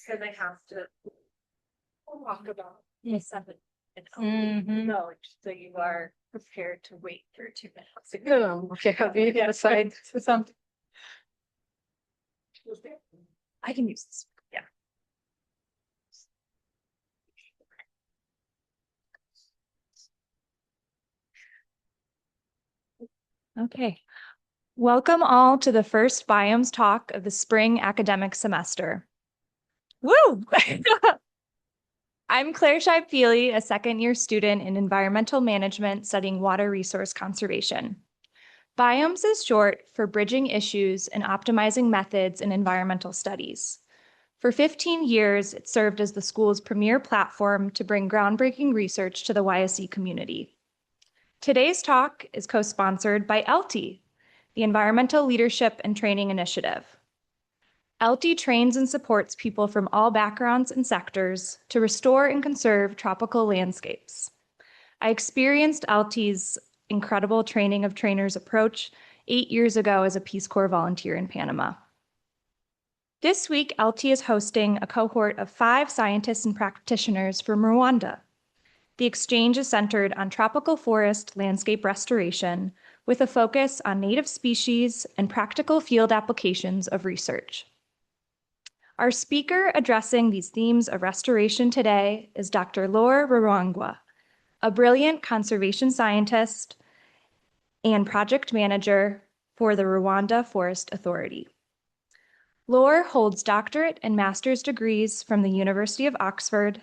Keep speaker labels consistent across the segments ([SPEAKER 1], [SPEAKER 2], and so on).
[SPEAKER 1] So they have to walk about 7 and knowledge, so you are prepared to wait for 2 minutes.
[SPEAKER 2] No, okay, I'll be aside to something.
[SPEAKER 1] I can use this. Yeah.
[SPEAKER 3] Okay. Welcome all to the first BIOMES talk of the spring academic semester. Woo! I'm Claire Scheib-Feely, a second-year student in environmental management studying water resource conservation. BIOMES is short for Bridging Issues and Optimizing Methods in Environmental Studies. For 15 years, it served as the school's premier platform to bring groundbreaking research to the YSE community. Today's talk is co-sponsored by ELTI, the Environmental Leadership and Training Initiative. ELTI trains and supports people from all backgrounds and sectors to restore and conserve tropical landscapes. I experienced ELTI's incredible training of trainers approach 8 years ago as a Peace Corps volunteer in Panama. This week, ELTI is hosting a cohort of 5 scientists and practitioners from Rwanda. The exchange is centered on tropical forest landscape restoration with a focus on native species and practical field applications of research. Our speaker addressing these themes of restoration today is Dr. Laure Rurangwa, a brilliant conservation scientist and project manager for the Rwanda Forest Authority. Laure holds doctorate and master's degrees from the University of Oxford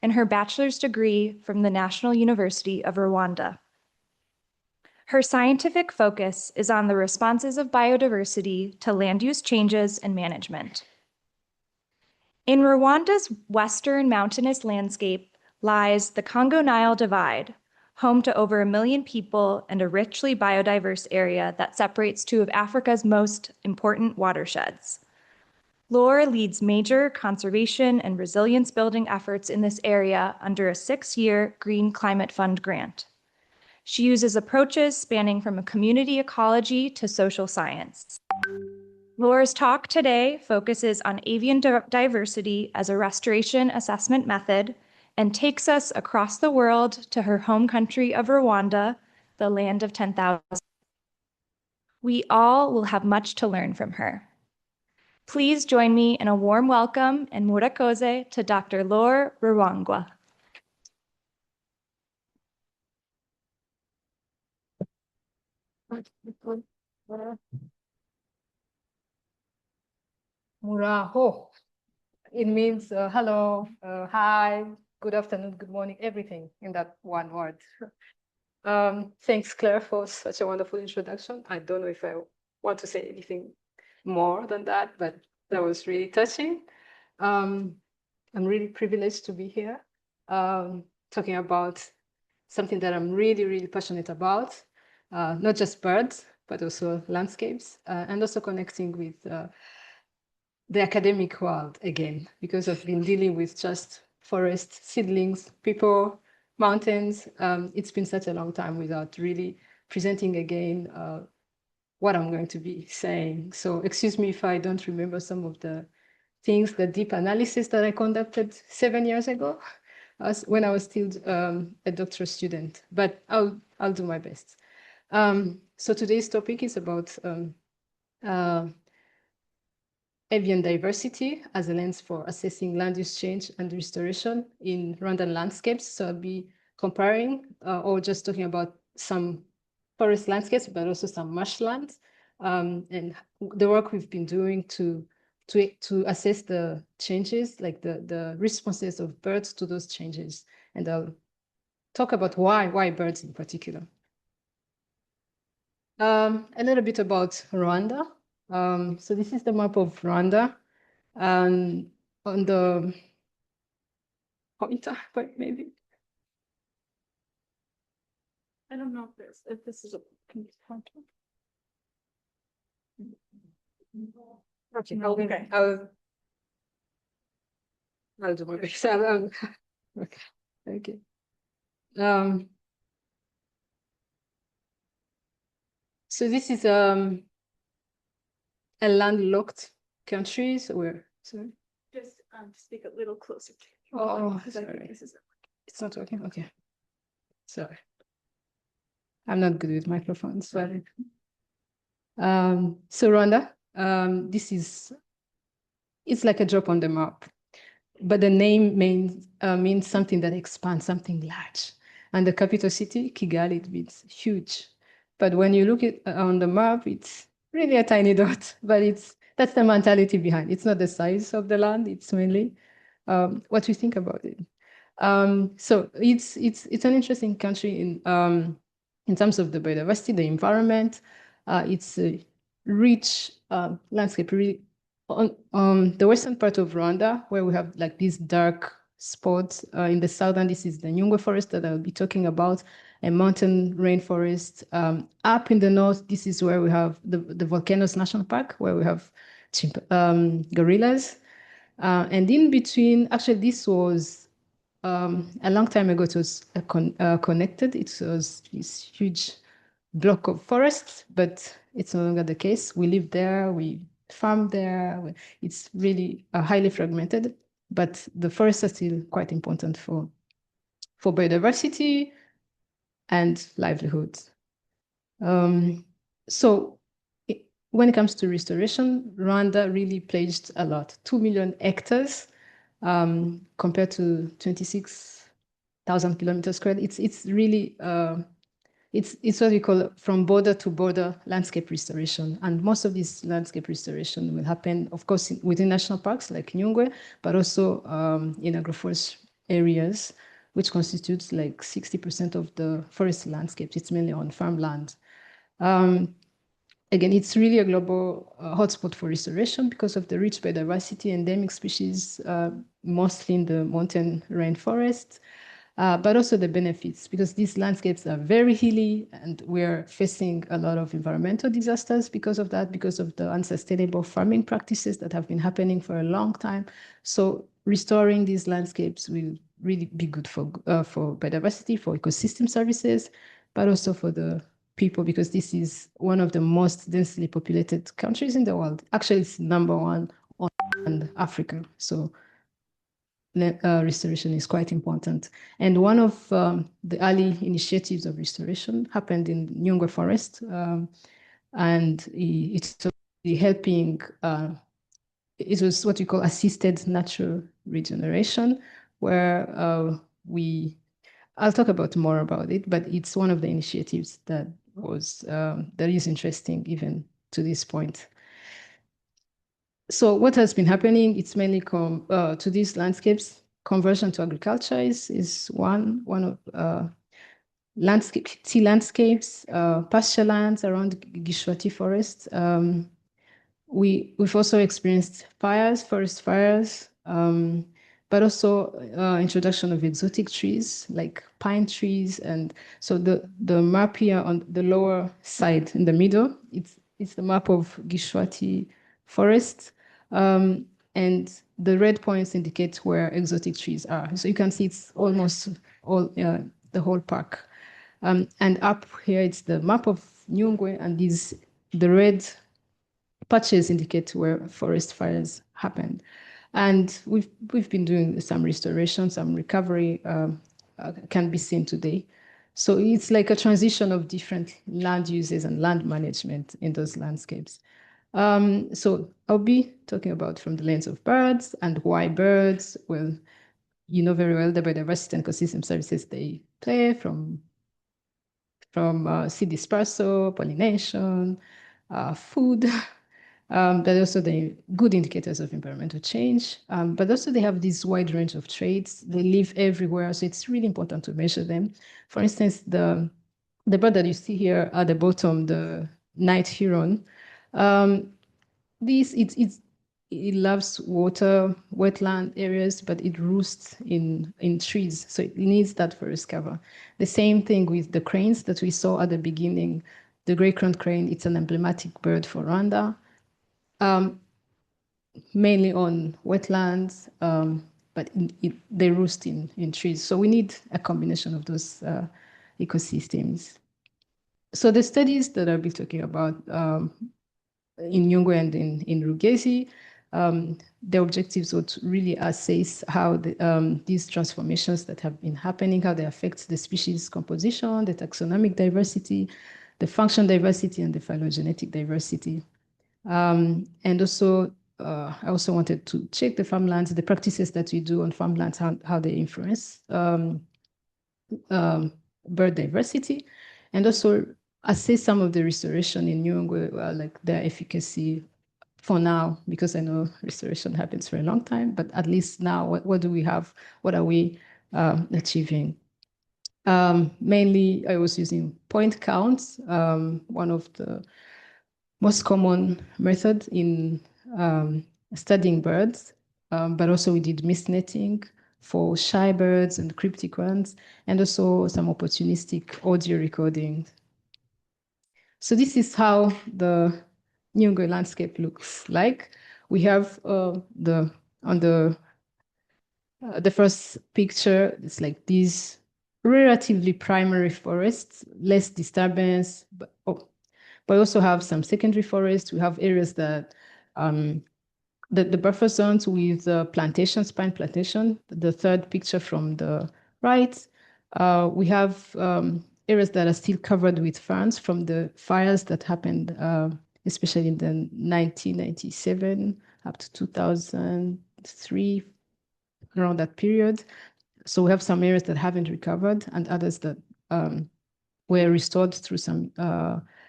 [SPEAKER 3] and her bachelor's degree from the National University of Rwanda. Her scientific focus is on the responses of biodiversity to land use changes and management. In Rwanda's western mountainous landscape lies the Congo-Nile Divide, home to over 1 million people and a richly biodiverse area that separates 2 of Africa's most important watersheds. Laure leads major conservation and resilience building efforts in this area under a 6-year Green Climate Fund grant. She uses approaches spanning from a community ecology to social science. Laure's talk today focuses on avian diversity as a restoration assessment method and takes us across the world to her home country of Rwanda, the land of 10,000. We all will have much to learn from her. Please join me in a warm welcome and murakoze to Dr. Laure Rurangwa.
[SPEAKER 2] Muraho. It means hello, hi, good afternoon, good morning, everything in that one word. Thanks, Claire, for such a wonderful introduction. I don't know if I want to say anything more than that, but that was really touching. I'm really privileged to be here talking about something that I'm really, really passionate about, not just birds, but also landscapes, and also connecting with the academic world again, because I've been dealing with just forest, seedlings, people, mountains. It's been such a long time without really presenting again what I'm going to be saying. So excuse me if I don't remember some of the things, the deep analysis that I conducted 7 years ago when I was still a doctoral student, but I'll do my best. So today's topic is about avian diversity as a lens for assessing land use change and restoration in Rwandan landscapes. So I'll be comparing or just talking about some forest landscapes, but also some marshlands, and the work we've been doing to assess the changes, like the responses of birds to those changes. And I'll talk about why birds in particular. A little bit about Rwanda. So this is the map of Rwanda, and on the pointer, but maybe.
[SPEAKER 1] I don't know if this is a pointer.
[SPEAKER 2] Okay.
[SPEAKER 1] Okay.
[SPEAKER 2] I'll do my best. Okay. So this is a landlocked country. So we're sorry.
[SPEAKER 1] Just Speak a little closer to you.
[SPEAKER 2] Oh,
[SPEAKER 1] Because I think
[SPEAKER 2] sorry.
[SPEAKER 1] this is.
[SPEAKER 2] It's not working. Okay. Sorry. I'm not good with microphones. Sorry. So Rwanda, this is, it's like a drop on the map, but the name means something that expands, something large. And the capital city, Kigali, it means huge. But when you look at on the map, it's really a tiny dot, but that's the mentality behind. It's not the size of the land, it's mainly what we think about it. So it's an interesting country in terms of the biodiversity, the environment. It's a rich landscape. Really, on the western part of Rwanda, where we have like these dark spots in the southern, this is the Nyungwe forest that I'll be talking about, a mountain rainforest. Up in the north, this is where we have the Volcanoes National Park, where we have gorillas. And in between, actually, this was a long time ago, it was connected. It was this huge block of forests, but it's no longer the case. We live there, we farm there. It's really highly fragmented, but the forests are still quite important for biodiversity and livelihoods. So when it comes to restoration, Rwanda really pledged a lot, 2 million hectares compared to 26,000 kilometers squared. It's really, it's what we call from border to border landscape restoration. And most of this landscape restoration will happen, of course, within national parks like Nyungwe, but also in agroforest areas, which constitutes like 60% of the forest landscapes. It's mainly on farmland. Again, it's really a global hotspot for restoration because of the rich biodiversity, endemic species, mostly in the mountain rainforest, but also the benefits because these landscapes are very hilly and we're facing a lot of environmental disasters because of that, because of the unsustainable farming practices that have been happening for a long time. So restoring these landscapes will really be good for biodiversity, for ecosystem services, but also for the people, because this is one of the most densely populated countries in the world. Actually, it's number one on Africa. So restoration is quite important. And one of the early initiatives of restoration happened in Nyungwe Forest. And it's helping, it was what we call assisted natural regeneration, where I'll talk about more about it, but it's one of the initiatives that is interesting even to this point. So what has been happening, it's mainly to these landscapes, conversion to agriculture is one of tea landscapes, pasture lands around Gishwati Forest. We've also experienced forest fires, but also introduction of exotic trees like pine trees. And so the map here on the lower side in the middle, it's the map of Gishwati Forest. And the red points indicate where exotic trees are. So you can see it's almost all the whole park. And up here, it's the map of Nyungwe, and the red patches indicate where forest fires happened. And we've been doing some restoration, some recovery can be seen today. So it's like a transition of different land uses and land management in those landscapes. So I'll be talking about from the lens of birds and why birds. Well, you know very well the biodiversity and ecosystem services they play from seed dispersal, pollination, food, but also the good indicators of environmental change. But also they have this wide range of traits. They live everywhere, so it's really important to measure them. For instance, the bird that you see here at the bottom, the night heron, it loves water, wetland areas, but it roosts in trees. So it needs that forest cover. The same thing with the cranes that we saw at the beginning. The gray-crowned crane, it's an emblematic bird for Rwanda, mainly on wetlands, but they roost in trees. So we need a combination of those ecosystems. So the studies that I'll be talking about in Nyungwe and in Rugezi, the objectives were to really assess how these transformations that have been happening, how they affect the species composition, the taxonomic diversity, the function diversity, and the phylogenetic diversity. And also, I also wanted to check the farmlands, the practices that we do on farmlands, how they influence bird diversity, and also assess some of the restoration in Nyungwe, like their efficacy for now, because I know restoration happens for a long time, but at least now, what do we have? What are we achieving? Mainly, I was using point counts, one of the most common method in studying birds, but also we did mist netting for shy birds and cryptic ones, and also some opportunistic audio recording. So this is how the Nyungwe landscape looks like. We have on the first picture, it's like these relatively primary forests, less disturbance, but we also have some secondary forests. We have areas that the buffer zones with plantations, pine plantation, the third picture from the right. We have areas that are still covered with ferns from the fires that happened, especially in the 1997 up to 2003, around that period. So we have some areas that haven't recovered and others that were restored through some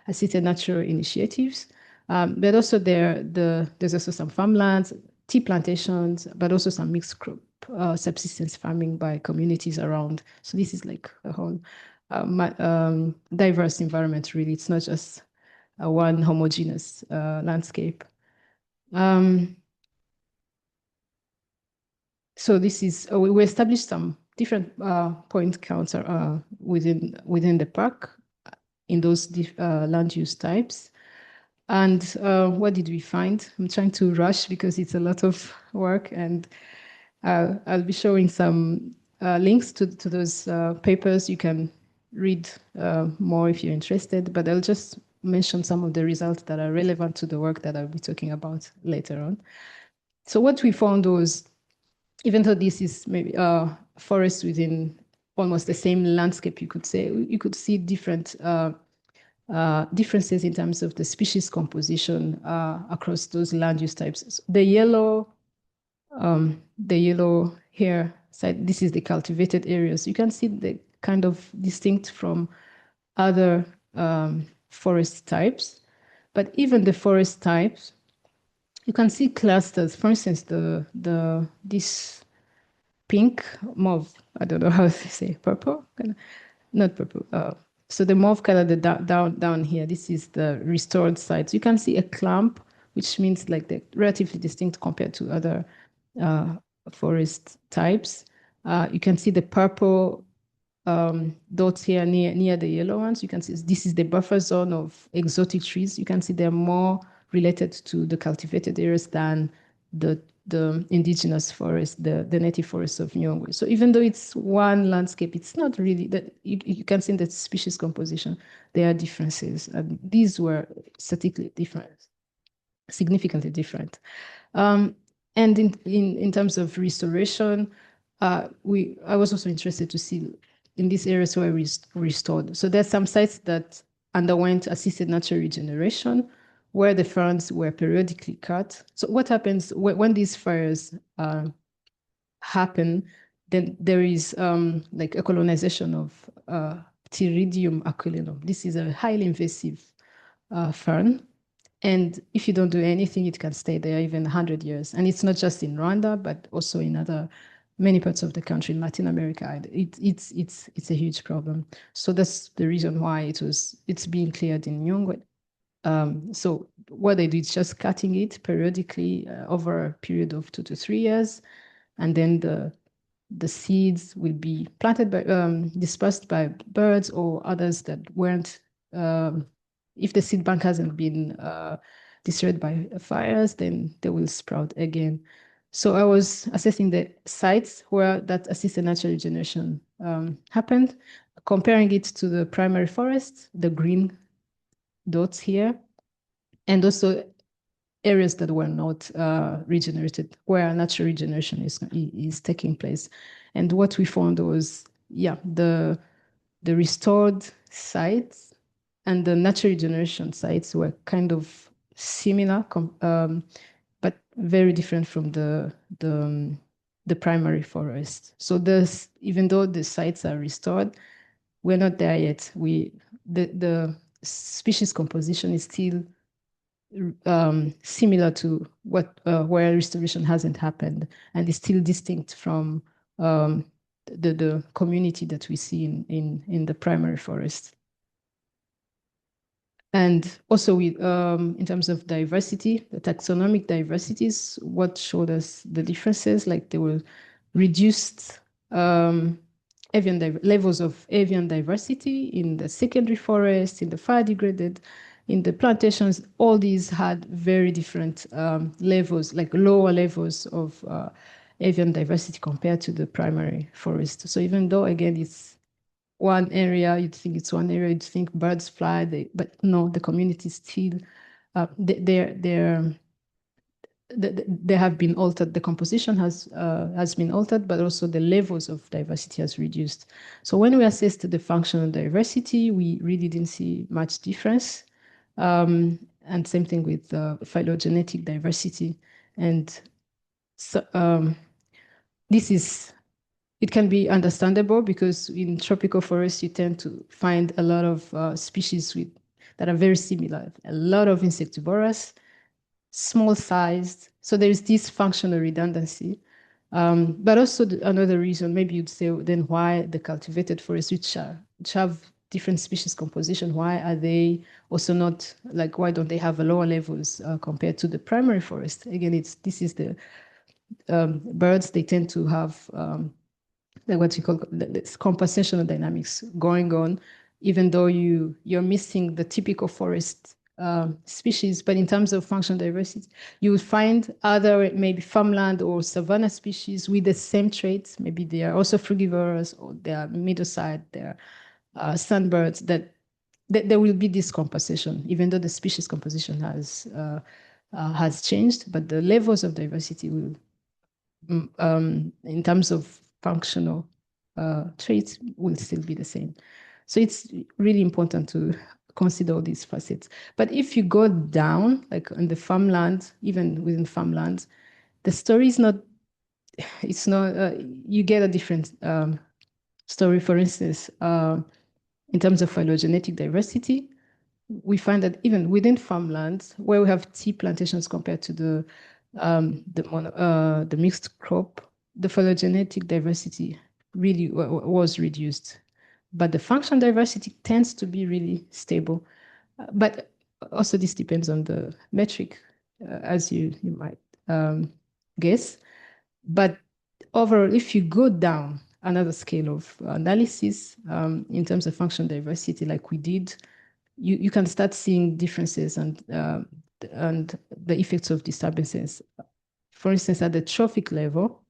[SPEAKER 2] assisted natural initiatives. But also there's also some farmlands, tea plantations, but also some mixed crop subsistence farming by communities around. So this is like a whole diverse environment, really. It's not just one homogeneous landscape. So this is, we established some different point counts within the park in those land use types. And what did we find? I'm trying to rush because it's a lot of work, and I'll be showing some links to those papers. You can read more if you're interested, but I'll just mention some of the results that are relevant to the work that I'll be talking about later on. So what we found was, even though this is maybe forest within almost the same landscape, you could say, you could see different differences in terms of the species composition across those land use types. The yellow here side, this is the cultivated areas. You can see the kind of distinct from other forest types, but even the forest types, you can see clusters. For instance, this pink, mauve, I don't know how to say, purple, not purple. So the mauve color, down here, this is the restored site. So you can see a clump, which means like they're relatively distinct compared to other forest types. You can see the purple dots here near the yellow ones. You can see this is the buffer zone of exotic trees. You can see they're more related to the cultivated areas than the indigenous forest, the native forests of Nyungwe. So even though it's one landscape, it's not really that you can see in the species composition, there are differences. And these were statistically different, significantly different. And in terms of restoration, I was also interested to see in these areas where we restored. So there's some sites that underwent assisted natural regeneration, where the ferns were periodically cut. So what happens when these fires happen, then there is like a colonization of Pteridium aquilinum. This is a highly invasive fern. And if you don't do anything, it can stay there even 100 years. And it's not just in Rwanda, but also in many parts of the country, in Latin America. It's a huge problem. So that's the reason why it's being cleared in Nyungwe. So what they do is just cutting it periodically over a period of 2 to 3 years, and then the seeds will be planted by dispersed by birds or others that weren't. If the seed bank hasn't been destroyed by fires, then they will sprout again. So I was assessing the sites where that assisted natural regeneration happened, comparing it to the primary forest, the green dots here, and also areas that were not regenerated, where natural regeneration is taking place. And what we found was, the restored sites and the natural regeneration sites were kind of similar, but very different from the primary forest. So even though the sites are restored, we're not there yet. The species composition is still similar to where restoration hasn't happened, and is still distinct from the community that we see in the primary forest. And also, in terms of diversity, the taxonomic diversities, what showed us the differences, like there were reduced levels of avian diversity in the secondary forest, in the fire degraded, in the plantations. All these had very different levels, like lower levels of avian diversity compared to the primary forest. So even though, again, it's one area, you'd think it's one area, you'd think birds fly, but no, the community still, they have been altered. The composition has been altered, but also the levels of diversity has reduced. So when we assessed the functional diversity, we really didn't see much difference. And same thing with phylogenetic diversity. And so it can be understandable because in tropical forests, you tend to find a lot of species that are very similar. A lot of insectivorous, small sized. So there is this functional redundancy. But also another reason, maybe you'd say, then why the cultivated forests, which have different species composition, why are they also not, like, why don't they have a lower levels compared to the primary forest? Again, this is the birds, they tend to have like what you call this compensational dynamics going on, even though you're missing the typical forest species. But in terms of functional diversity, you will find other maybe farmland or savanna species with the same traits. Maybe they are also frugivorous, or they are middle-sized, they are sunbirds, that there will be this compensation, even though the species composition has changed, but the levels of diversity will, in terms of functional traits, will still be the same. So it's really important to consider all these facets. But if you go down, like on the farmland, even within farmlands, the story is not, you get a different story. For instance, in terms of phylogenetic diversity, we find that even within farmlands, where we have tea plantations compared to the mixed crop, the phylogenetic diversity really was reduced. But the functional diversity tends to be really stable. But also this depends on the metric, as you might guess. But overall, if you go down another scale of analysis in terms of functional diversity, like we did, you can start seeing differences and the effects of disturbances. For instance, at the trophic level,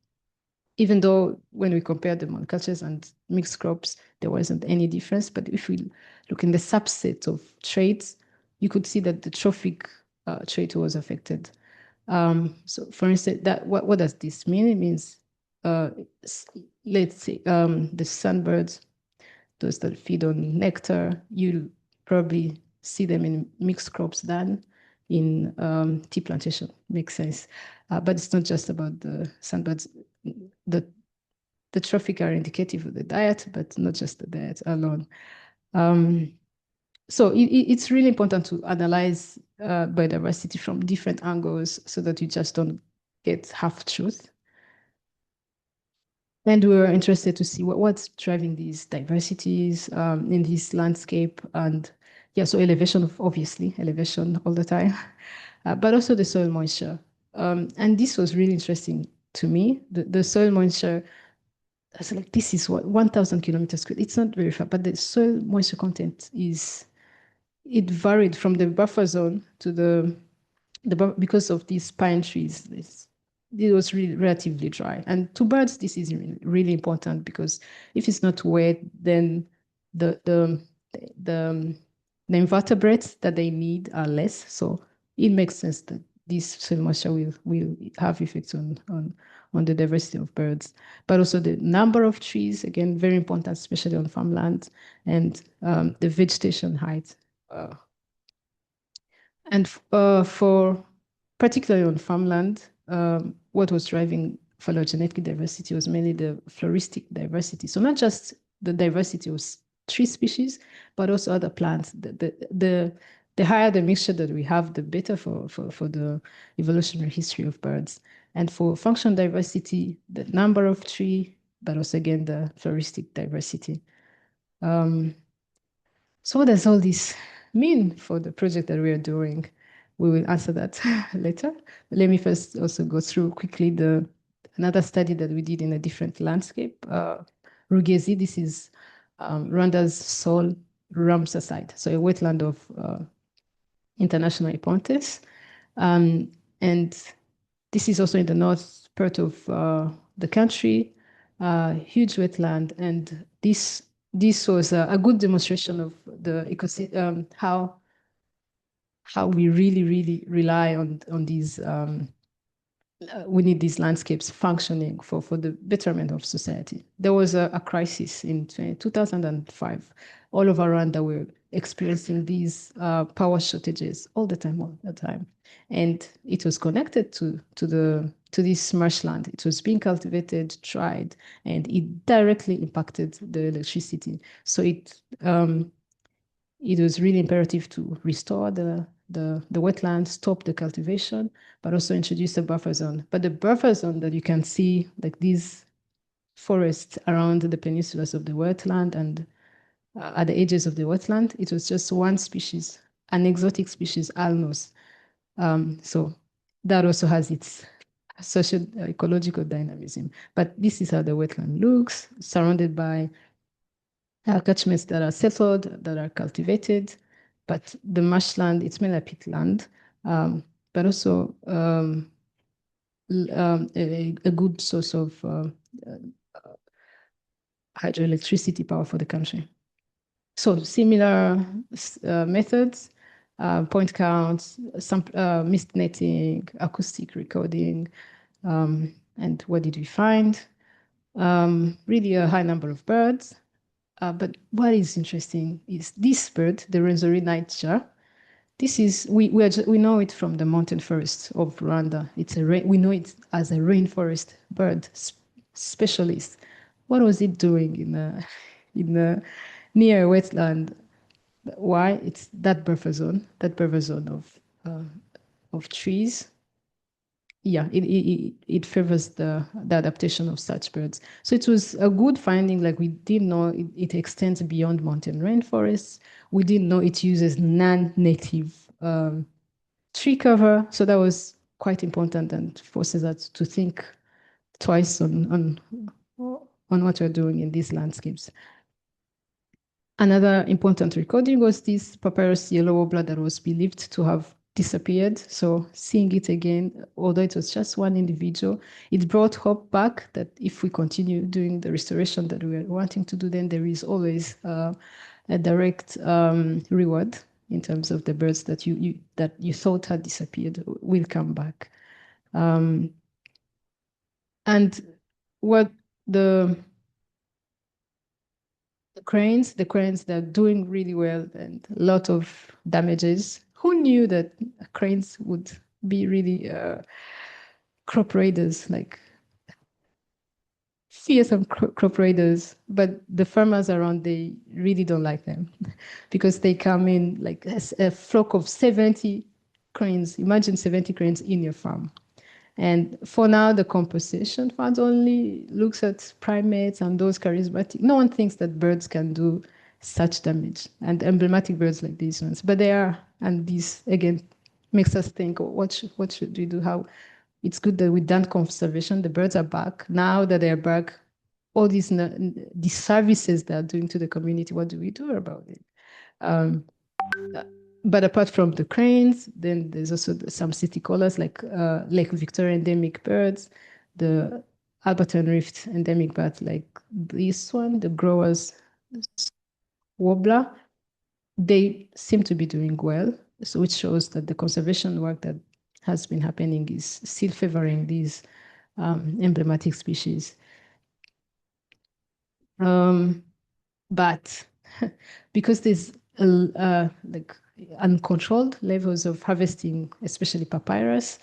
[SPEAKER 2] even though when we compared the monocultures and mixed crops, there wasn't any difference. But if we look in the subset of traits, you could see that the trophic trait was affected. So for instance, what does this mean? It means, let's say, the sunbirds, those that feed on nectar, you'll probably see them in mixed crops than in tea plantation. Makes sense. But it's not just about the sunbirds. The trophic are indicative of the diet, but not just the diet alone. So it's really important to analyze biodiversity from different angles so that you just don't get half truth. And we were interested to see what's driving these diversities in this landscape. And so elevation, obviously, elevation all the time, but also the soil moisture. And this was really interesting to me. The soil moisture, I was like, this is what, 1,000 kilometers squared. It's not very far, but the soil moisture content it varied from the buffer zone to because of these pine trees. It was really relatively dry. And to birds, this is really, really important, because if it's not wet, then the invertebrates that they need are less. So it makes sense that this soil moisture will have effects on the diversity of birds, but also the number of trees, again, very important, especially on farmland, and the vegetation height. And for particularly on farmland, what was driving phylogenetic diversity was mainly the floristic diversity. So not just the diversity of tree species, but also other plants. The higher the mixture that we have, the better for the evolutionary history of birds. And for functional diversity, the number of tree, but also again, the floristic diversity. So what does all this mean for the project that we are doing? We will answer that later. Let me first also go through quickly another study that we did in a different landscape. Rugezi, this is Rwanda's sole Ramsar site, so a wetland of international importance. And this is also in the north part of the country, huge wetland, and this was a good demonstration of the ecosystem, how we really rely on these. We need these landscapes functioning for the betterment of society. There was a crisis in 2005. All over Rwanda were experiencing these power shortages all the time. And it was connected to this marshland. It was being cultivated, tried, and it directly impacted the electricity. So it was really imperative to restore the wetlands, stop the cultivation, but also introduce a buffer zone. But the buffer zone that you can see, like these forests around the peninsulas of the wetland and at the edges of the wetland, it was just one species, an exotic species, alnos. So that also has its social ecological dynamism. But this is how the wetland looks, surrounded by catchments that are settled, that are cultivated, but the marshland, it's mainly a peatland, but also a good source of hydroelectricity power for the country. So similar methods, point counts, some mist netting, acoustic recording, and what did we find? Really a high number of birds. But what is interesting is this bird, the Rwenzori nightjar. This is we know it from the mountain forest of Rwanda. We know it as a rainforest bird specialist. What was it doing in a near wetland? Why? It's that buffer zone of trees. Yeah, it favors the adaptation of such birds. So it was a good finding. Like, we didn't know it extends beyond mountain rainforests. We didn't know it uses non-native tree cover. So that was quite important and forces us to think twice on what we're doing in these landscapes. Another important recording was this papyrus yellow warbler that was believed to have disappeared. So seeing it again, although it was just one individual, it brought hope back that if we continue doing the restoration that we are wanting to do, then there is always a direct reward in terms of the birds that you thought had disappeared will come back. And what the cranes, they're doing really well, and a lot of damages. Who knew that cranes would be really crop raiders, like fearsome crop raiders? But the farmers around, they really don't like them because they come in like a flock of 70 cranes. Imagine 70 cranes in your farm. And for now, the compensation fund only looks at primates and those charismatic. No one thinks that birds can do such damage, and emblematic birds like these ones. But they are, and this again makes us think: what should we do? How it's good that we've done conservation. The birds are back. Now that they are back, all these services they are doing to the community, what do we do about it? But apart from the cranes, then there's also some city callers like Lake Victoria endemic birds, the Alberton Rift endemic birds like this one, the growers warbler. They seem to be doing well, so which shows that the conservation work that has been happening is still favoring these emblematic species. But because there's like uncontrolled levels of harvesting, especially papyrus,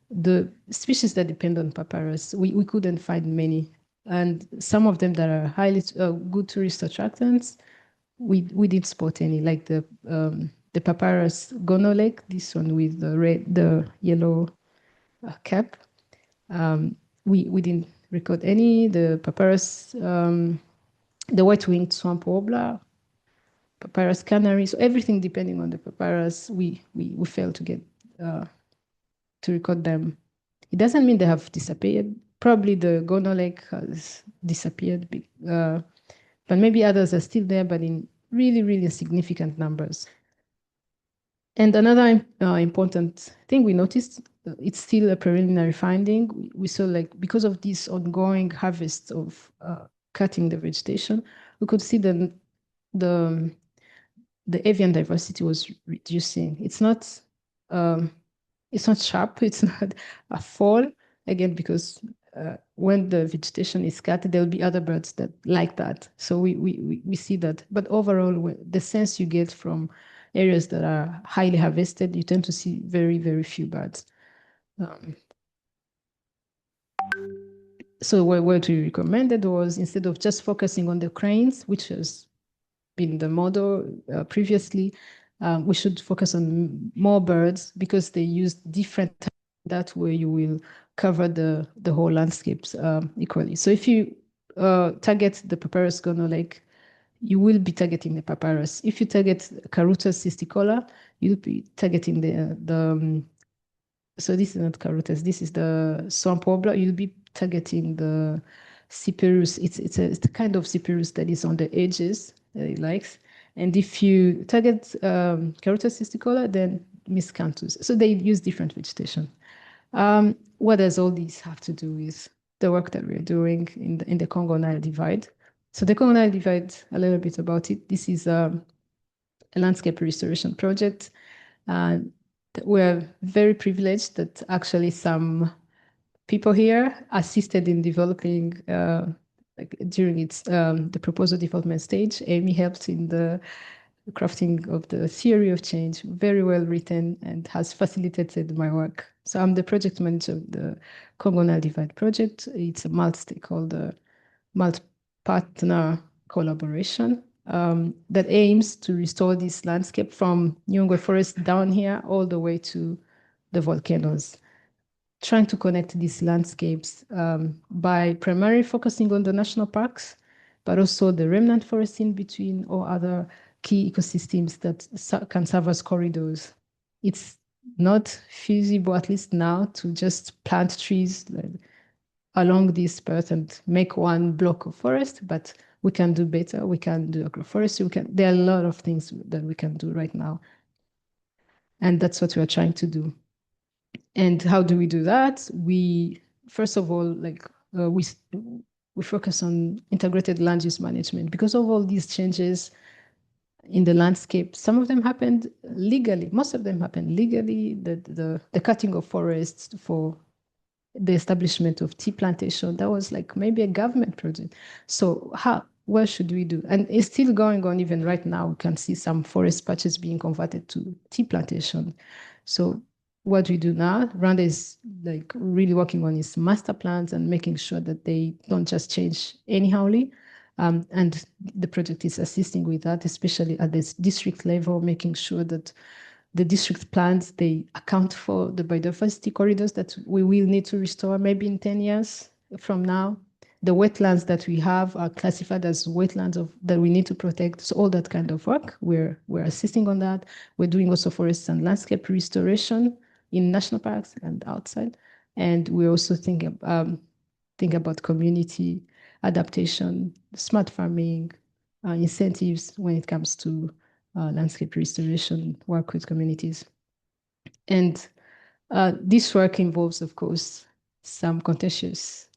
[SPEAKER 2] the species that depend on papyrus, we couldn't find many. And some of them that are highly good tourist attractants, we didn't spot any, like the papyrus gonolek, this one with the yellow cap. We didn't record any. The papyrus, the white-winged swamp warbler, papyrus canary, so everything depending on the papyrus, we failed to get to record them. It doesn't mean they have disappeared. Probably the gonolek has disappeared, but maybe others are still there, but in really, really significant numbers. And another important thing we noticed, it's still a preliminary finding. We saw, like, because of this ongoing harvest of cutting the vegetation, we could see that the avian diversity was reducing. It's not sharp. It's not a fall, again, because when the vegetation is cut, there will be other birds that like that. So we see that. But overall, the sense you get from areas that are highly harvested, you tend to see very, very few birds. So what we recommended was, instead of just focusing on the cranes, which has been the model previously, we should focus on more birds, because they use different. That way you will cover the whole landscapes equally. So if you target the papyrus gonolek, you will be targeting the papyrus. If you target Caruthas cisticola, you'll be targeting the so this is not Caruthas, this is the swamp warbler. You'll be targeting the Cyperus. It's a kind of Cyperus that is on the edges that it likes. And if you target Caruthas cisticola, then miscanthus. So they use different vegetation. What does all this have to do with the work that we're doing in the Congo-Nile Divide? So the Congo-Nile Divide, a little bit about it. This is a landscape restoration project. We're very privileged that actually some people here assisted in developing, during its the proposal development stage. Amy helped in the crafting of the theory of change, very well written, and has facilitated my work. So I'm the project manager of the Congo-Nile Divide project. It's a multi-stakeholder, multi-partner collaboration that aims to restore this landscape from Nyungwe Forest down here all the way to the volcanoes, trying to connect these landscapes by primarily focusing on the national parks, but also the remnant forest in between, or other key ecosystems that can serve as corridors. It's not feasible, at least now, to just plant trees along this path and make one block of forest, but we can do better. We can do agroforestry. There are a lot of things that we can do right now. And that's what we are trying to do. And how do we do that? We, first of all, we focus on integrated land use management, because of all these changes in the landscape. Some of them happened legally. Most of them happened legally. The cutting of forests for the establishment of tea plantation, that was like maybe a government project. So what should we do? And it's still going on even right now. We can see some forest patches being converted to tea plantation. So what we do now, Rwanda is like really working on its master plans and making sure that they don't just change anyhowly. And the project is assisting with that, especially at this district level, making sure that the district plans, they account for the biodiversity corridors that we will need to restore maybe in 10 years from now. The wetlands that we have are classified as wetlands that we need to protect. So all that kind of work, we're assisting on that. We're doing also forest and landscape restoration in national parks and outside. And we also think about community adaptation, smart farming, incentives when it comes to landscape restoration, work with communities. And this work involves, of course, some contentious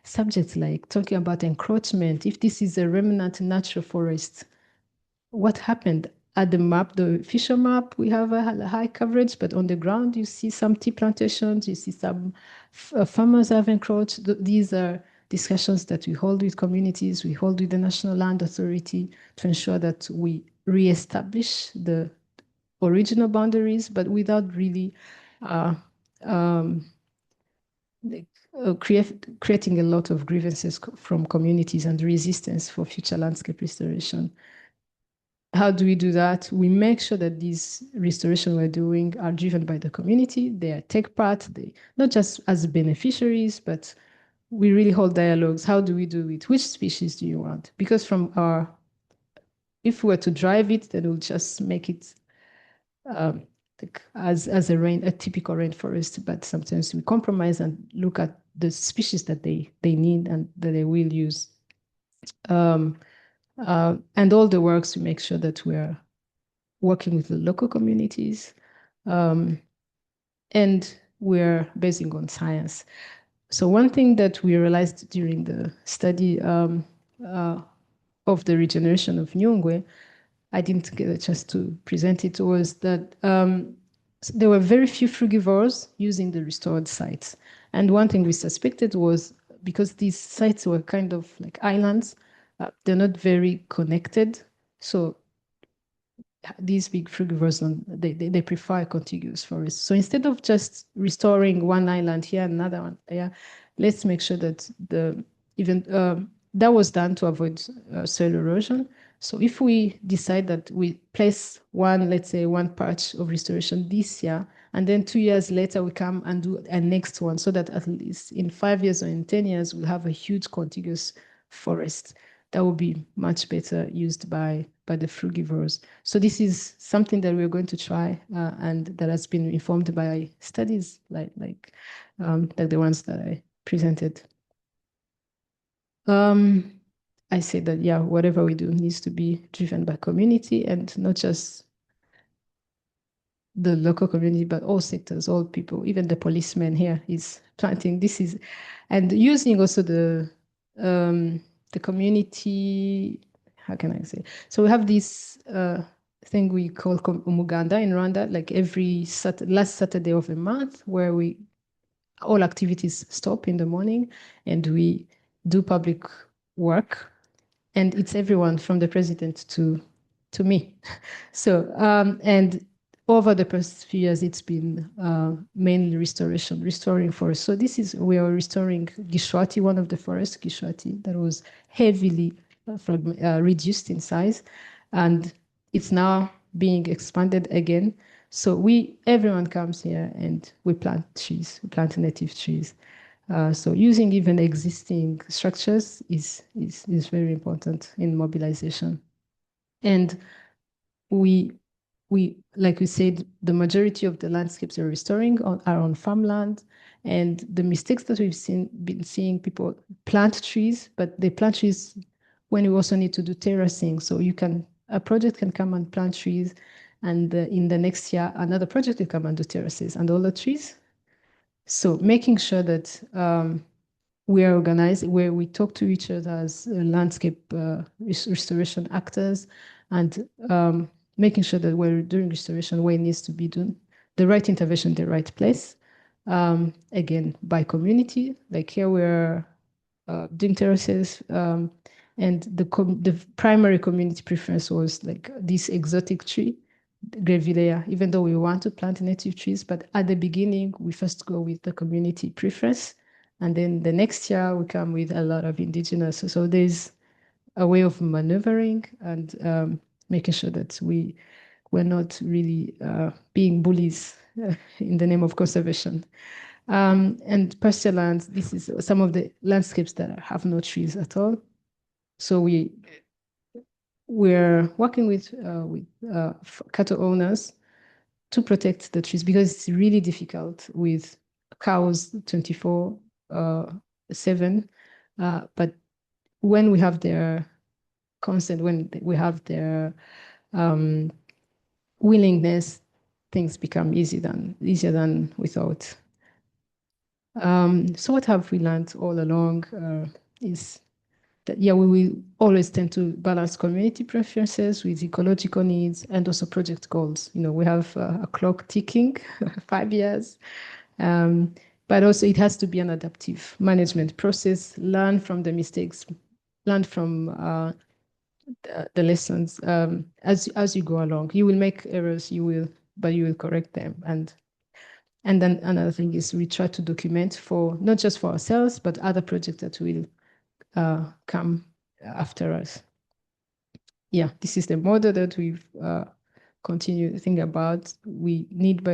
[SPEAKER 2] subjects, like talking about encroachment. If this is a remnant natural forest, what happened
[SPEAKER 4] at the map, the official map, we have a high coverage, but on the ground, you see some tea plantations, you see some farmers have encroached. These are discussions that we hold with communities, we hold with the National Land Authority to ensure that we reestablish the original boundaries, but without really creating a lot of grievances from communities and resistance for future landscape restoration. How do we do that? We make sure that these restoration we're doing are driven by the community. They take part, not just as beneficiaries, but we really hold dialogues. How do we do it? Which species do you want? Because if we were to drive it, then we'll just make it as a typical rainforest. But sometimes we compromise and look at the species that they need and that they will use. And all the works to make sure that we're working with the local communities, and we're basing on science. So one thing that we realized during the study of the regeneration of Nyungwe, I didn't get a chance to present it, was that there were very few frugivores using the restored sites. And one thing we suspected was because these sites were kind of like islands, they're not very connected. So these big frugivores, they prefer contiguous forests. So instead of just restoring one island here, another one there, let's make sure that that was done to avoid soil erosion. So if we decide that we place let's say one patch of restoration this year, and then 2 years later we come and do a next one, so that at least in 5 years or in 10 years, we'll have a huge contiguous forest that will be much better used by the frugivores. So this is something that we're going to try, and that has been informed by studies like the ones that I presented. I say that, yeah, whatever we do needs to be driven by community and not just the local community, but all sectors, all people, even the policeman here is planting. And using also the community, how can I say? So we have this thing we call Umuganda in Rwanda, like every last Saturday of the month, where all activities stop in the morning and we do public work. And it's everyone from the president to me. So, and over the past few years, it's been mainly restoring forests. So we are restoring Gishwati, one of the forests, Gishwati, that was heavily reduced in size. And it's now being expanded again. So everyone comes here and we plant trees, we plant native trees. So using even existing structures is very important in mobilization. And we like we said, the majority of the landscapes we're restoring are on farmland. And the mistakes that we've been seeing, people plant trees, but they plant trees when you also need to do terracing. So a project can come and plant trees, and in the next year, another project will come and do terraces and all the trees. So making sure that we are organized, where we talk to each other as landscape restoration actors, and making sure that we're doing restoration where it needs to be done, the right intervention, the right place. Again, by community, like here we're doing terraces, and the primary community preference was like this exotic tree, Grevillea, even though we want to plant native trees, but at the beginning, we first go with the community preference. And then the next year, we come with a lot of indigenous. So there's a way of maneuvering and making sure that we're not really being bullies in the name of conservation. And pasture lands, this is some of the landscapes that have no trees at all. So we're working with cattle owners to protect the trees, because it's really difficult with cows 24/7. But when we have their consent, when we have their willingness, things become easier than without. So what have we learned all along is we will always tend to balance community preferences with ecological needs and also project goals. We have a clock ticking, 5 years, but also it has to be an adaptive management process. Learn from the mistakes, learn from the lessons as you go along. You will make errors, but you will correct them. And then another thing is we try to document for not just for ourselves, but other projects that will come after us. Yeah, this is the model that we've continued to think about. We need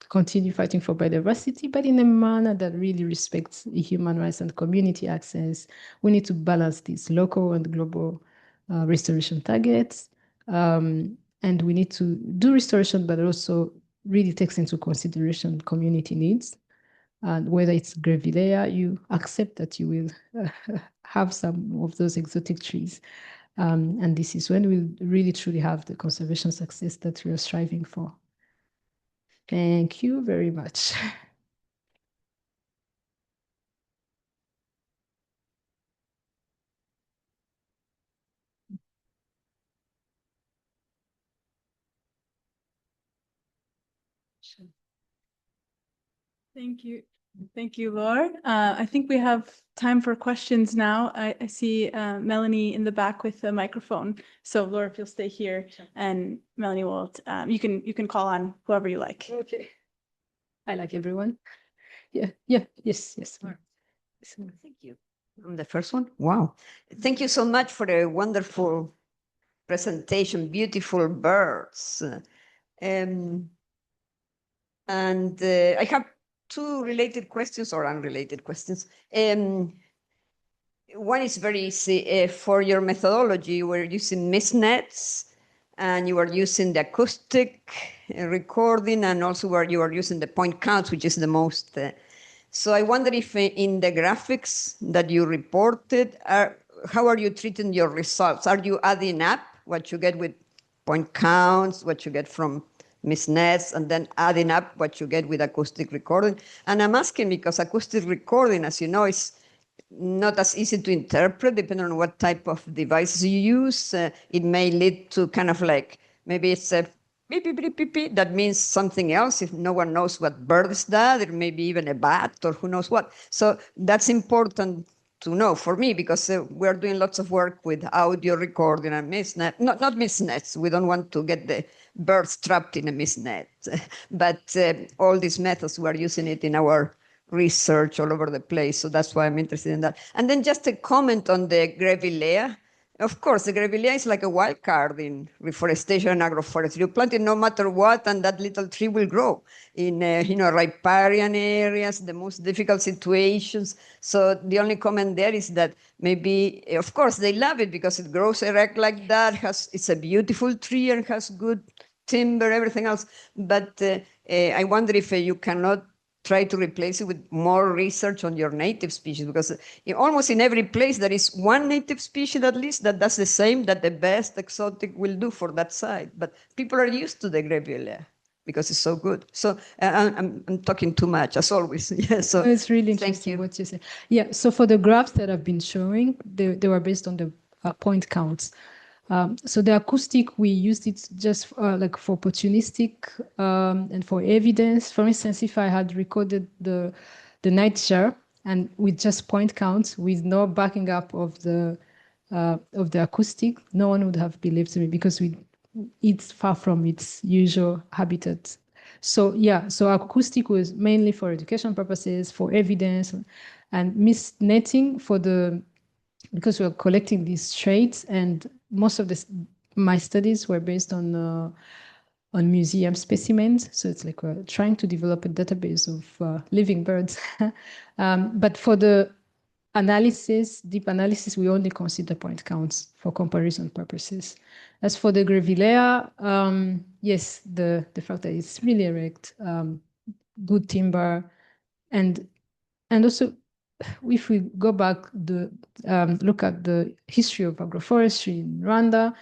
[SPEAKER 4] continue fighting for biodiversity, but in a manner that really respects human rights and community access. We need to balance these local and global restoration targets. And we need to do restoration, but also really takes into consideration community needs. And whether it's Grevillea, you accept that you will have some of those exotic trees. And this is when we really truly have the conservation success that we are striving for. Thank you very much.
[SPEAKER 5] Thank you. Thank you, Laure. I think we have time for questions now. I see Melanie in the back with the microphone. So Laure, if you'll stay here, and Melanie will, you can call on whoever you like.
[SPEAKER 4] Okay. I like everyone. Yes.
[SPEAKER 6] Thank you. I'm the first one. Wow. Thank you so much for a wonderful presentation, beautiful birds. And I have two related questions or unrelated questions. One is very easy. For your methodology, you were using mist nets, and you were using the acoustic recording, and also where you are using the point counts, which is the most. So I wonder if in the graphics that you reported, how are you treating your results? Are you adding up what you get with point counts, what you get from mist nets, and then adding up what you get with acoustic recording? And I'm asking because acoustic recording, as you know, is not as easy to interpret depending on what type of devices you use. It may lead to kind of like, maybe it's a beep, beep, beep, beep, beep, that means something else if no one knows what bird is that, or maybe even a bat or who knows what. So that's important to know for me, because we're doing lots of work with audio recording and mist net, not mist nets. We don't want to get the birds trapped in a mist net, but all these methods, we're using it in our research all over the place. So that's why I'm interested in that. And then just a comment on the Grevillea. Of course, the Grevillea is like a wild card in reforestation and agroforestry. You plant it no matter what, and that little tree will grow in riparian areas, the most difficult situations. So the only comment there is that maybe, of course, they love it because it grows erect like that. It's a beautiful tree and has good timber, everything else. But I wonder if you cannot try to replace it with more research on your native species, because almost in every place there is one native species at least that does the same that the best exotic will do for that site. But people are used to the Grevillea because it's so good. So I'm talking too much, as always. Yeah, so
[SPEAKER 4] it's really interesting what you say. Yeah, so for the graphs that I've been showing, they were based on the point counts. So the acoustic, we used it just like for opportunistic and for evidence. For instance, if I had recorded the night share and with just point counts, with no backing up of the acoustic, no one would have believed me, because it's far from its usual habitat. So yeah, so acoustic was mainly for education purposes, for evidence, and mist netting because we're collecting these traits, and most of my studies were based on museum specimens. So it's like we're trying to develop a database of living birds. But for the deep analysis, we only consider point counts for comparison purposes. As for the Grevillea, yes, the fact that it's really erect, good timber, and also, if we go back, look at the history of agroforestry in Rwanda,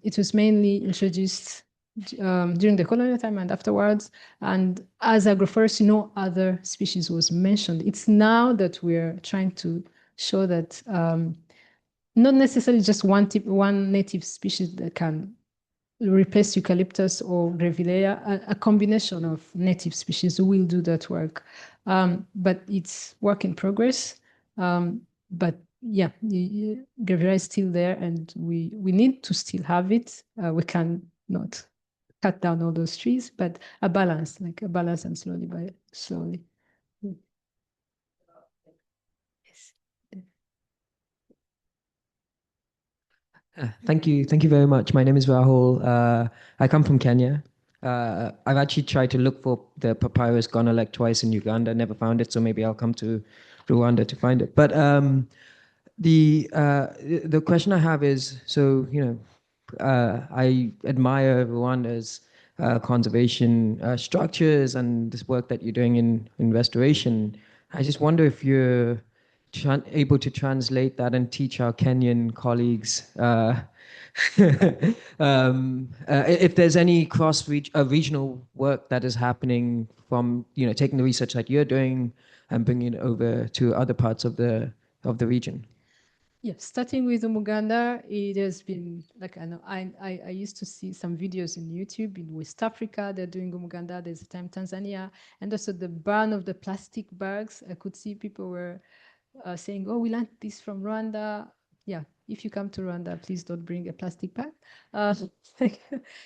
[SPEAKER 4] it was mainly introduced during the colonial time and afterwards. And as agroforestry, no other species was mentioned. It's now that we're trying to show that not necessarily just one native species that can replace eucalyptus or grevillea, a combination of native species will do that work. But it's work in progress. But yeah, grevillea is still there, and we need to still have it. We can not cut down all those trees, but a balance, like a balance, and slowly by slowly. Yes.
[SPEAKER 7] Thank you. Thank you very much. My name is Rahul. I come from Kenya. I've actually tried to look for the papyrus gonolek twice in Uganda, never found it, so maybe I'll come to Rwanda to find it. But the question I have is, so, I admire Rwanda's conservation structures and this work that you're doing in restoration. I just wonder if you're able to translate that and teach our Kenyan colleagues if there's any regional work that is happening from taking the research that you're doing and bringing it over to other parts of the region.
[SPEAKER 4] Yeah, starting with Umuganda, it has been like I used to see some videos in YouTube in West Africa. They're doing Umuganda. There's a time Tanzania, and also the ban of the plastic bags. I could see people were saying, "Oh, we learned this from Rwanda." Yeah, if you come to Rwanda, please don't bring a plastic bag.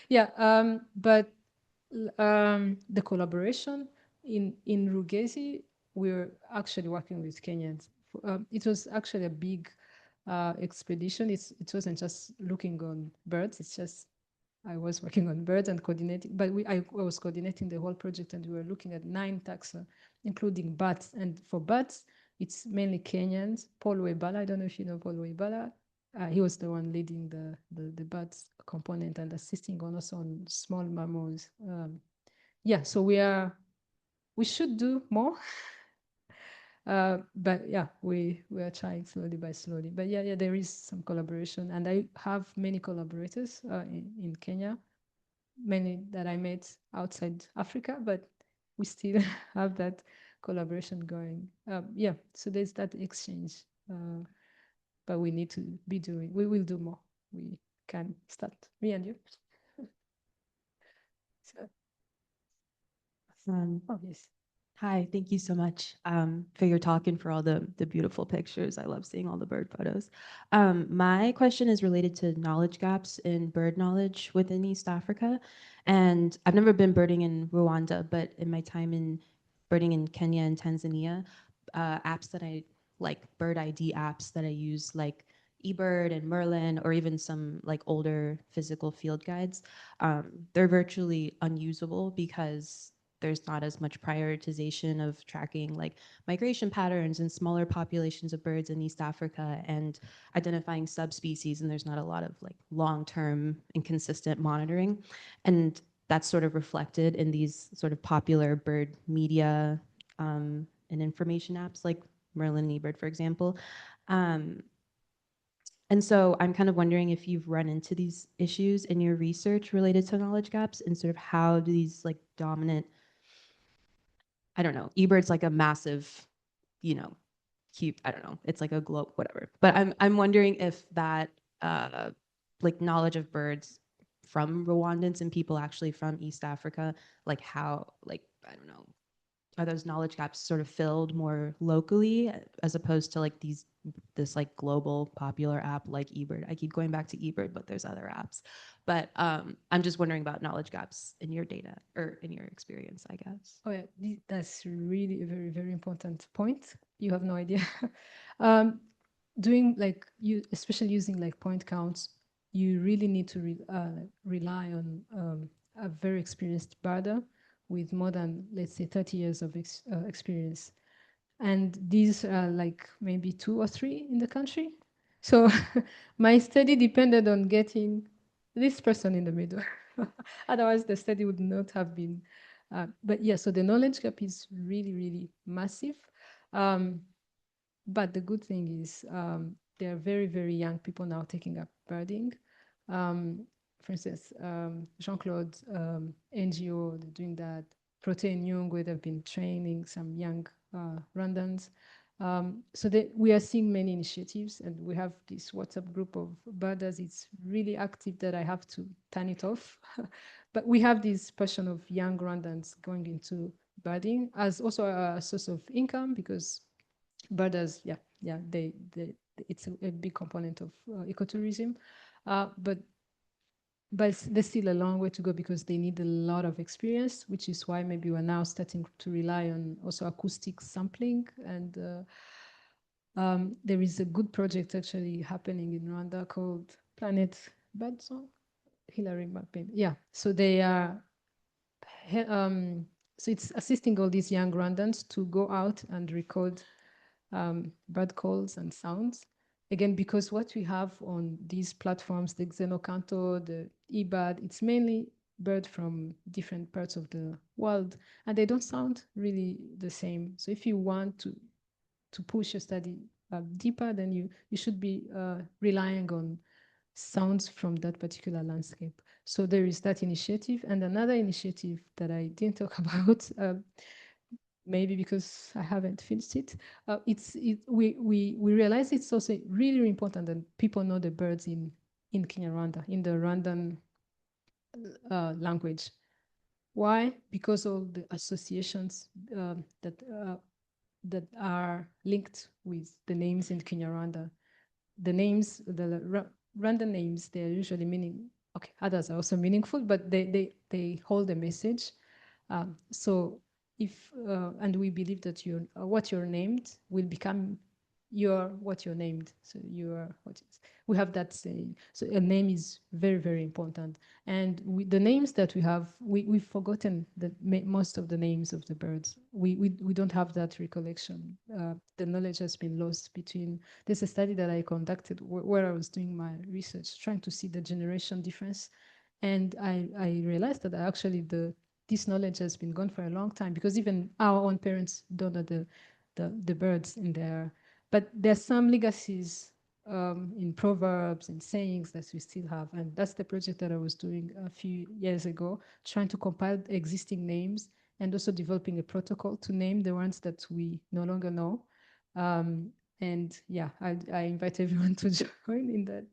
[SPEAKER 4] Yeah, but the collaboration in Rugezi, we're actually working with Kenyans. It was actually a big expedition. It wasn't just looking on birds. It's just I was working on birds and coordinating, but I was coordinating the whole project, and we were looking at 9 taxa, including bats. And for bats, it's mainly Kenyans. Paul Webala, I don't know if you know Paul Webala. He was the one leading the bats component and assisting on also on small mammals. Yeah, so we should do more. But yeah, we are trying slowly by slowly. But yeah, there is some collaboration, and I have many collaborators in Kenya, many that I met outside Africa, but we still have that collaboration going. Yeah, so there's that exchange, but we need to be doing. We will do more. We can start. Me and you. So, oh yes.
[SPEAKER 8] Hi, thank you so much for your talk and for all the beautiful pictures. I love seeing all the bird photos. My question is related to knowledge gaps in bird knowledge within East Africa. And I've never been birding in Rwanda, but in my time in birding in Kenya and Tanzania, apps that I like, bird ID apps that I use, like eBird and Merlin, or even some like older physical field guides, they're virtually unusable because there's not as much prioritization of tracking like migration patterns and smaller populations of birds in East Africa and identifying subspecies, and there's not a lot of like long-term and consistent monitoring. And that's sort of reflected in these sort of popular bird media and information apps like Merlin and eBird, for example. And so I'm kind of wondering if you've run into these issues in your research related to knowledge gaps, and sort of how do these like dominant, I don't know, eBird's like a massive, cute, I don't know, it's like a globe, whatever. But I'm wondering if that like knowledge of birds from Rwandans and people actually from East Africa, like how, like, I don't know, are those knowledge gaps sort of filled more locally as opposed to like this like global popular app like eBird? I keep going back to eBird, but there's other apps. But I'm just wondering about knowledge gaps in your data or in your experience, I guess.
[SPEAKER 4] Oh yeah, that's really a very, very important point. You have no idea. Doing like especially using like point counts, you really need to rely on a very experienced birder with more than, let's say, 30 years of experience. And these are like maybe 2 or 3 in the country. So my study depended on getting this person in the middle. Otherwise, the study would not have been. But yeah, so the knowledge gap is really, really massive. But the good thing is there are very, very young people now taking up birding. For instance, Jean-Claude NGO, they're doing that. Protein Young, where they've been training some young Rwandans. So we are seeing many initiatives, and we have this WhatsApp group of birders. It's really active that I have to turn it off. But we have this passion of young Rwandans going into birding as also a source of income, because birders, it's a big component of ecotourism. But there's still a long way to go, because they need a lot of experience, which is why maybe we're now starting to rely on also acoustic sampling. And there is a good project actually happening in Rwanda called Planet Birdsong. Hillary Mappin. Yeah, so they are, so it's assisting all these young Rwandans to go out and record bird calls and sounds. Again, because what we have on these platforms, the Xenocanto, the eBird, it's mainly bird from different parts of the world, and they don't sound really the same. So if you want to push your study deeper, then you should be relying on sounds from that particular landscape. So there is that initiative, and another initiative that I didn't talk about, maybe because I haven't finished it. We realize it's also really important that people know the birds in Kinyarwanda, in the Rwandan language. Why? Because of the associations that are linked with the names in Kinyarwanda. The names, the Rwandan names, they're usually meaning, okay, others are also meaningful, but they hold a message. So if, and we believe that what you're named will become what you're named. So we have that saying. So a name is very, very important. And the names that we have, we've forgotten most of the names of the birds. We don't have that recollection. The knowledge has been lost between, there's a study that I conducted where I was doing my research, trying to see the generation difference. And I realized that actually this knowledge has been gone for a long time, because even our own parents don't know the birds in there. But there's some legacies in proverbs and sayings that we still have. And that's the project that I was doing a few years ago, trying to compile existing names and also developing a protocol to name the ones that we no longer know. And yeah, I invite everyone to join in that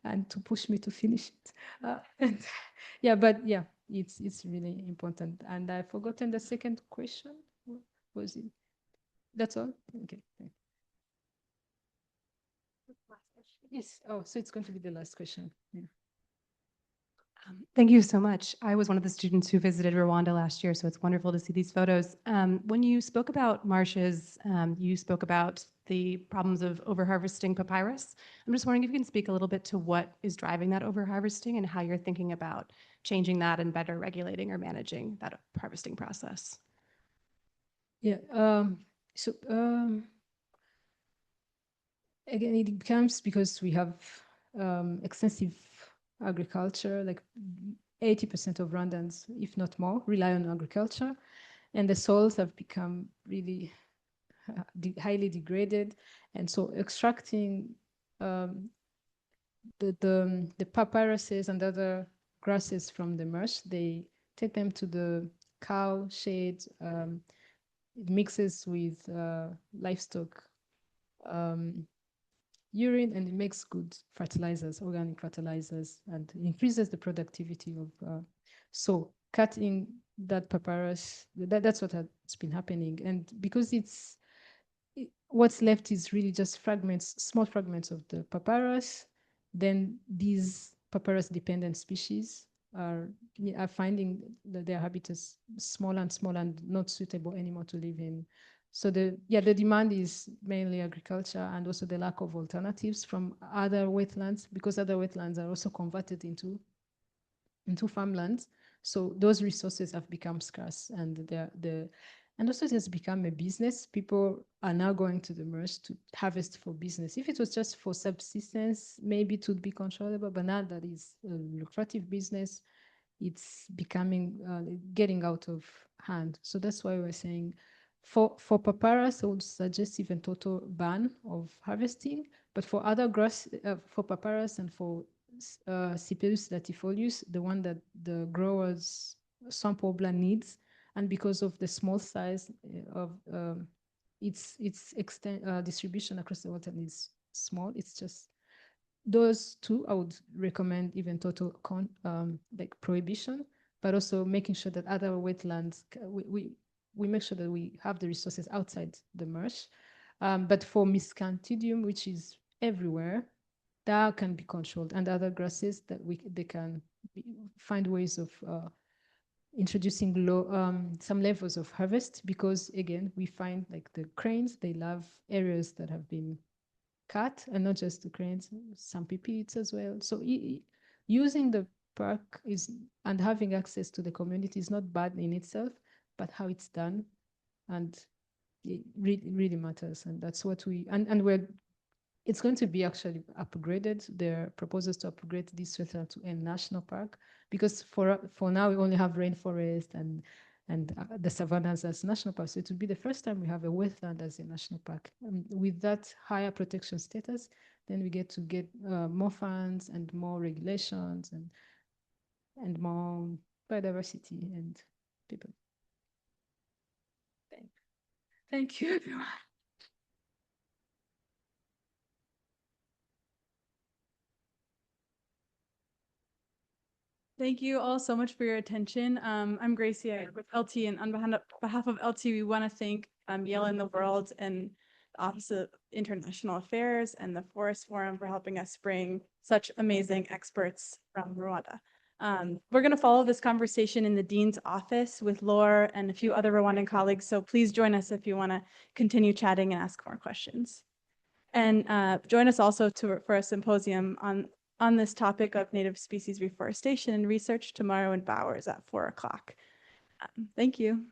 [SPEAKER 4] and to push me to finish it. And yeah, but yeah, it's really important. And I've forgotten the second question. What was it? That's all? Okay. Yes. Oh, so it's going to be the last question. Yeah.
[SPEAKER 9] Thank you so much. I was one of the students who visited Rwanda last year, so it's wonderful to see these photos. When you spoke about marshes, you spoke about the problems of overharvesting papyrus. I'm just wondering if you can speak a little bit to what is driving that overharvesting and how you're thinking about changing that and better regulating or managing that harvesting process.
[SPEAKER 4] Yeah. Again, it becomes because we have extensive agriculture, like 80% of Rwandans, if not more, rely on agriculture, and the soils have become really highly degraded. And so extracting the papyruses and other grasses from the marsh, they take them to the cow shade. It mixes with livestock urine, and it makes good fertilizers, organic fertilizers, and increases the productivity of. So cutting that papyrus, that's what has been happening. And because what's left is really just fragments, small fragments of the papyrus, then these papyrus-dependent species are finding that their habitats small and not suitable anymore to live in. So the demand is mainly agriculture, and also the lack of alternatives from other wetlands, because other wetlands are also converted into farmlands. So those resources have become scarce, and and also it has become a business. People are now going to the marsh to harvest for business. If it was just for subsistence, maybe it would be controllable, but now that is a lucrative business, it's becoming, getting out of hand. So that's why we're saying for papyrus, I would suggest even total ban of harvesting, but for other grass, for papyrus and for Cyperus latifolius, the one that the growers, swamp warbler needs, and because of the small size of its distribution across the world is small. It's just those two. I would recommend even total like prohibition, but also making sure that other wetlands we make sure that we have the resources outside the marsh. But for Miscantidium, which is everywhere, that can be controlled, and other grasses that they can find ways of introducing some levels of harvest, because again, we find like the cranes, they love areas that have been cut, and not just the cranes, some pipids as well. So using the park and having access to the community is not bad in itself, but how it's done, and it really matters. And that's what it's going to be actually upgraded. There are proposals to upgrade this wetland to a national park, because for now we only have rainforest and the savannas as national parks. So it will be the first time we have a wetland as a national park. With that higher protection status, then we get more funds and more regulations and more biodiversity and people.
[SPEAKER 5] Thank you, everyone. Thank you all so much for your attention. I'm Gracie with LT, and on behalf of LT, we want to thank Yale in the World and the Office of International Affairs and the Forest Forum for helping us bring such amazing experts from Rwanda. We're going to follow this conversation in the Dean's office with Laure and a few other Rwandan colleagues, so please join us if you want to continue chatting and ask more questions. And join us also for a symposium on this topic of native species reforestation and research tomorrow in Bowers at 4 o'clock. Thank you.